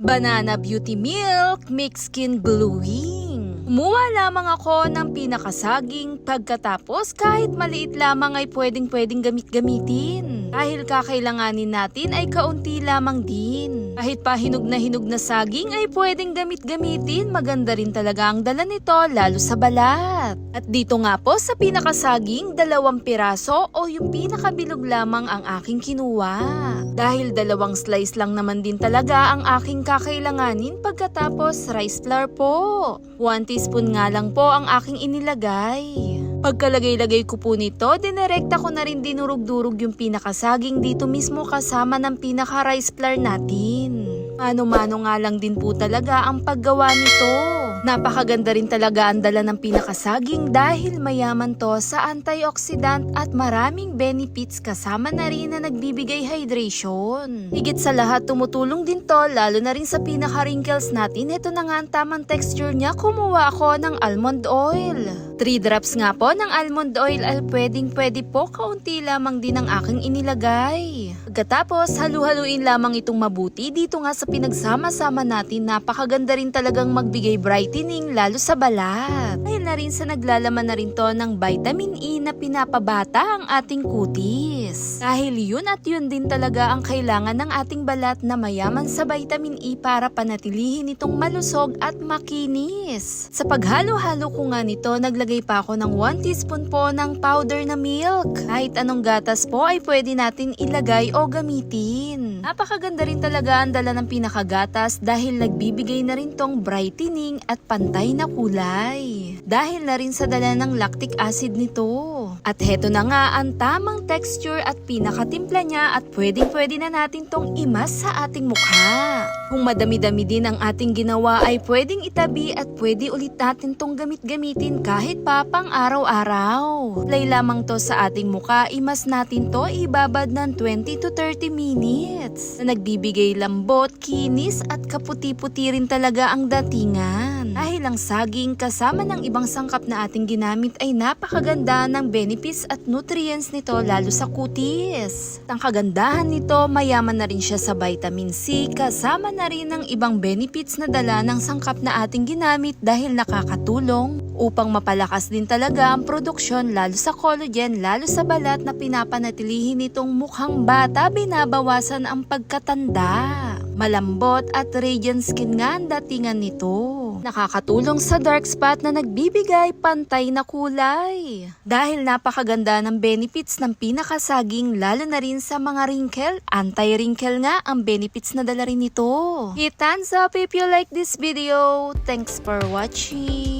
Banana Beauty Milk Mix Skin Glowing. Kumuha lamang ako ng pinakasaging pagkatapos kahit maliit lamang ay pwedeng gamitin. Dahil kakailanganin natin ay kaunti lamang din. Kahit pa hinog na saging ay pwedeng gamitin. Maganda rin talaga ang dala nito lalo sa balat. At dito nga po sa pinakasaging 2 piraso o yung pinakabilog lamang ang aking kinuha. Dahil 2 slice lang naman din talaga ang aking kakailanganin pagkatapos rice flour po. 1 teaspoon nga lang po ang aking inilagay. Pagkalagay-lagay ko po nito, dinerekta ko na rin dinurog-durog yung pinakasaging dito mismo kasama ng pinaka-rice flour natin. Mano-mano nga lang din po talaga ang paggawa nito. Napakaganda rin talaga ang dala ng pinakasaging dahil mayaman to sa antioxidant at maraming benefits kasama na rin na nagbibigay hydration. Higit sa lahat tumutulong din to lalo na rin sa pinaka-wrinkles natin. Ito na nga ang tamang texture niya, kumuha ako ng almond oil. 3 drops nga po ng almond oil ay pwede po, kaunti lamang din ang aking inilagay. Pagkatapos halu-haluin lamang itong mabuti dito nga sa pinagsama-sama natin. Napakaganda rin talagang magbigay brightening lalo sa balat. Dahil na rin sa naglalaman na rin to ng vitamin E na pinapabata ang ating kutis. Dahil yun at yun din talaga ang kailangan ng ating balat na mayaman sa vitamin E para panatilihin itong malusog at makinis. Sa paghalo-halo ko nga nito, naglagay pa ako ng 1 teaspoon po ng powder na milk. Kahit anong gatas po ay pwede natin ilagay o gamitin. Napakaganda rin talaga ang dala ng pinakagatas dahil nagbibigay na rin tong brightening at pantay na kulay. Dahil na rin sa dala ng lactic acid nito. At heto na nga ang tamang texture at pinakatimpla niya at pwede na natin tong imas sa ating mukha. Kung madami-dami din ang ating ginawa ay pwedeng itabi at pwede ulit natin tong gamitin kahit pa pang araw-araw. Apply lamang to sa ating mukha, imas natin to, ibabad ng 20 to 30 minutes. Na nagbibigay lambot, kinis at kaputi-puti rin talaga ang datingan. Dahil ang saging kasama ng ibang sangkap na ating ginamit ay napakaganda ng benefits at nutrients nito lalo sa kutis. Ang kagandahan nito, mayaman na rin siya sa vitamin C kasama na rin ng ibang benefits na dala ng sangkap na ating ginamit dahil nakakatulong upang mapalakas din talaga ang produksyon lalo sa collagen lalo sa balat na pinapanatilihin nitong mukhang bata, binabawasan ang pagkatanda. Malambot at radiant skin nga ang datingan nito. Nakakatulong sa dark spot na nagbibigay pantay na kulay. Dahil napakaganda ng benefits ng pinakasaging lalo na rin sa mga wrinkle, anti-wrinkle nga ang benefits na dala rin nito. Hit thumbs up if you like this video. Thanks for watching.